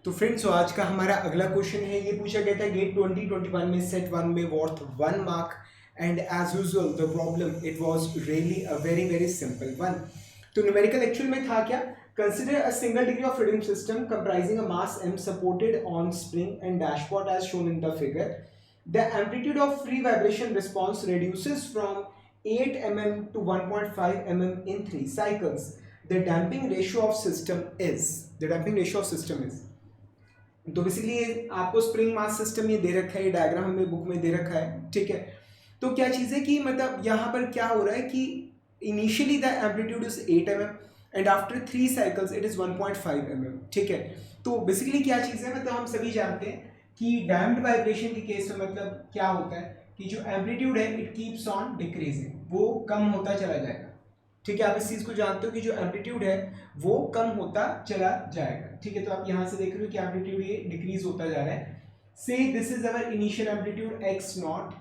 तो फ्रेंड्स आज का हमारा अगला क्वेश्चन है, ये पूछा गया था गेट 2021 में सेट 1 में worth 1 mark and as usual the problem it was really a very very simple one. तो न्यूमेरिकल एक्चुअल में था क्या, consider a single degree of freedom system comprising a mass m supported on spring and dashpot as shown in the figure. The amplitude of free vibration response reduces from 8 mm to 1.5 mm in 3 cycles. The damping ratio of system is तो basically आपको spring mass system ये दे रखा है, diagram हमें book में दे रखा है, ठीक है। तो क्या चीज़ है कि मतलब यहाँ पर क्या हो रहा है कि initially the amplitude is 8 mm and after 3 cycles it is 1.5 mm, ठीक है। तो बेसिकली क्या चीज़ है, मतलब हम सभी जानते हैं कि डैम्प्ड वाइब्रेशन के केस में मतलब क्या होता है कि जो एम्पलीट्यूड है इट कीप्स ऑन डिक्रीजिंग, वो कम होता चला जाएगा, ठीक है। आप इस चीज को जानते हो कि जो एम्पलीट्यूड है वो कम होता चला जाएगा, ठीक है। तो आप यहां से देख रहे हो कि एम्पलीट्यूड ये डिक्रीज होता जा रहा है। से this is our initial amplitude x not,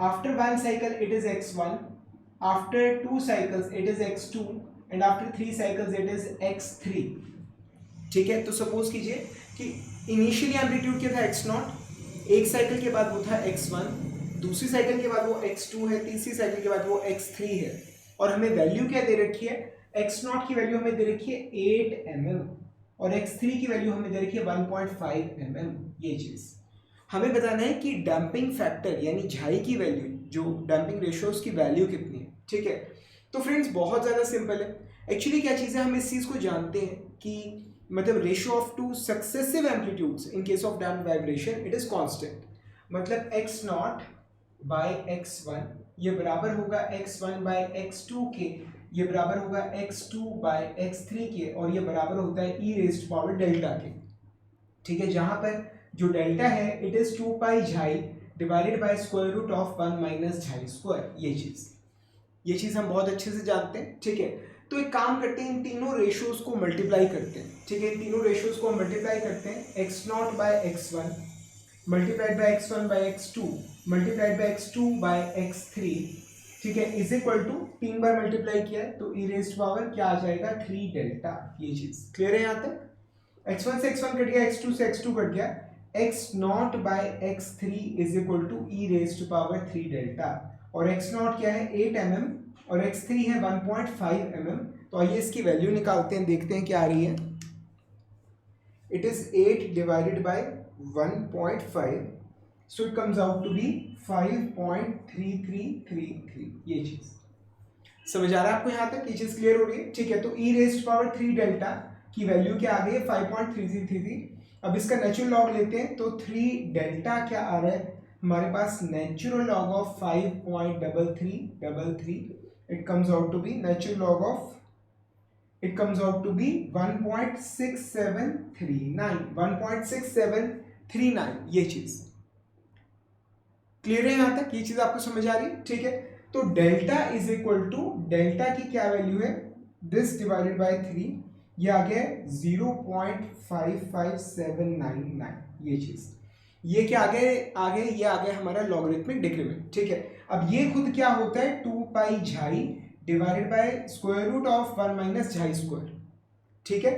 after one cycle it is x1, after 2 cycles it is x2 and after 3 cycles it is x3, ठीक है। तो सपोज कीजिए कि इनिशियली एम्पलीट्यूड क्या था x नॉट, एक साइकिल के बाद वो था x1, दूसरी साइकिल के बाद वो x2 है, तीसरी साइकिल के बाद वो x3 है, और हमें वैल्यू क्या दे रखी है, x नॉट की वैल्यू हमें दे रखी है 8 mm और x3 की वैल्यू हमें दे रखी है 1.5 mm। ये चीज हमें बताना है कि डैम्पिंग फैक्टर यानी झाई की वैल्यू, जो डैम्पिंग रेशियो उसकी वैल्यू कितनी है, ठीक है। तो फ्रेंड्स बहुत ज़्यादा सिंपल है एक्चुअली। क्या चीज़ है, हम इस चीज़ को जानते हैं कि मतलब ratio of two successive amplitudes in case of damped vibration it is constant, मतलब x नॉट बाय x1 ये बराबर होगा x1 बाय x2 के, ये बराबर होगा x2 बाय x3 के, और ये बराबर होता है e रेज्ड पावर डेल्टा के, ठीक है। जहां पर जो डेल्टा है it is 2 pi xi divided by square root of 1 minus xi square. ये चीज हम बहुत अच्छे से जानते हैं, ठीक है। तो एक काम करते हैं, इन तीनों रेशियोज को मल्टीप्लाई करते हैं, ठीक है। इन तीनों रेशियोज को मल्टीप्लाई करते हैं, x naught by x1 multiplied by x1 by x2 multiplied by x2 by x3, ठीक है, इज इक्वल टू 3 बार मल्टीप्लाई किया है तो e रेज्ड पावर क्या आ जाएगा 3 डेल्टा। ये चीज क्लियर है यहाँ तक। x1 से x1 कट गया, x2 से x2 कट गया, x naught by x3 is equal to e raised power 3 delta, और x नॉट क्या है 8 mm और x3 है 1.5 mm। तो आइए इसकी वैल्यू निकालते हैं, देखते हैं क्या आ रही है। It is 8 divided by 1.5, so it comes out to be 5.3333। ये चीज समझ आ रहा है आपको यहाँ तक, ये चीज क्लियर हो रही है, ठीक है। तो e रेज्ड पावर 3 डेल्टा की वैल्यू क्या आ गई है 5.3333। अब इसका नेचुरल लॉग लेते हैं तो 3 डेल्टा क्या आ रहा है हमारे पास, natural log of 5.3333, it comes out to be natural log of, it comes out to be 1.6739 ये चीज क्लियर है यहां तक, ये चीज आपको समझ आ रही है, ठीक है। तो delta is equal to, delta की क्या वैल्यू है, दिस डिवाइडेड बाय 3, ये आ गया 0.55799। ये चीज ये क्या आ गया, ये आ गया हमारा लॉगरिथमिक डिक्रीमेंट, ठीक है। अब ये खुद क्या होता है 2 pi xi divided by square root of 1 minus xi square, ठीक है।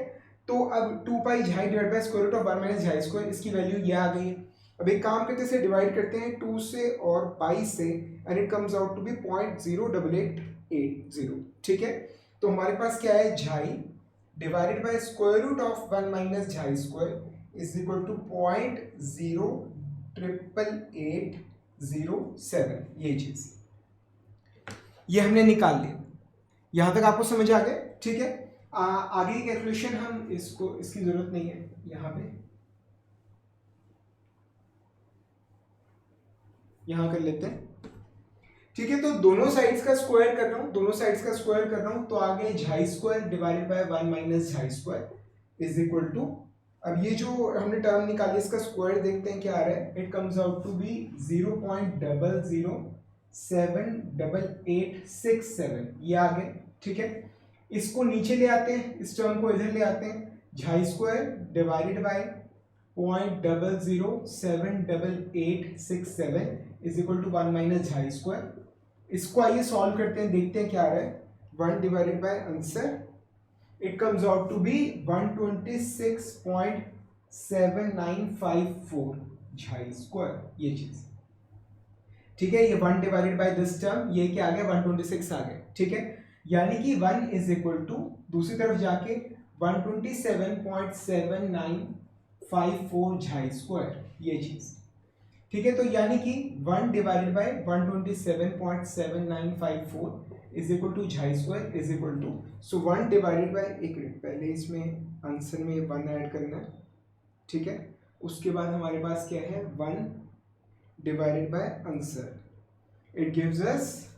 तो अब 2 pi xi divide by square root of 1 minus xi square, इसकी वैल्यू ये आ गई है। अब एक काम करते से डिवाइड करते हैं 2 से और पाई से, and it comes out to be 0.08880, ठीक है। तो हमारे पास क्या है, xi divided by square root of 1 minus xi square is equal to 0.08807। ये चीज ये हमने निकाल लिया, यहां तक आपको समझ आ गया, ठीक है। आगे की कैलकुलेशन हम इसको, इसकी जरूरत नहीं है यहां पे, यहां कर लेते हैं, ठीक है। तो दोनों साइड्स का स्क्वायर कर रहा हूं, तो आ गए xi square divided by 1 minus xi square is equal to, अब ये जो हमने टर्म निकाली इसका स्क्वायर देखते हैं क्या आ रहा है, it comes out to be 0.0078867, ये आ गए, ठीक है। इसको नीचे ले आते हैं, इस टर्म को इधर ले आते हैं, xi square divided by 0.0078867 is equal to 1 minus xi square. इसको आइए सॉल्व करते हैं, देखते हैं क्या आ रहा है, 1 divided by answer it comes out to be 126.4 0.7954 xi square, ये चीज। ठीक है, ये 1 डिवाइडेड बाय दिस टर्म, ये क्या आ गया 126 आ गया। ठीक है, यानी कि 1 इज इक्वल टू दूसरी तरफ जाके 127.7954 झाई स्क्वायर, ये चीज। ठीक है, तो यानी कि 1 divided by 127.7954 is equal to xi square is equal to, so 1 divided by, एक मिनट पहले इसमें आंसर में 1 ऐड करना है। ठीक है, उसके बाद हमारे पास क्या है 1 divided by answer, it gives us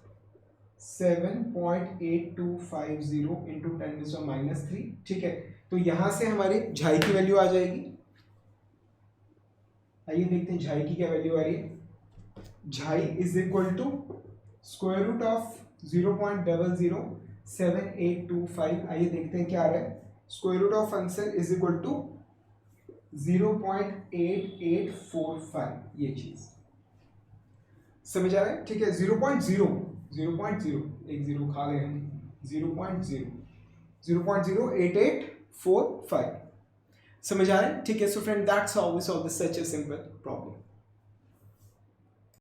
7.8250 into 10⁻³ ठीक है, तो यहां से हमारे झाई की वैल्यू आ जाएगी। आइए देखते हैं झाई की क्या वैल्यू आ रही है। Xi is equal to square root of 0.007825। आइए देखते हैं क्या आ रहा है। Square root of answer is equal to 0.8845, ये चीज समझ आ रहा है। ठीक है, 0.0 एक जीरो खा गए हम, 0.08845 समझ आ रहा है। ठीक है, so friend that's how we solve this such a simple problem.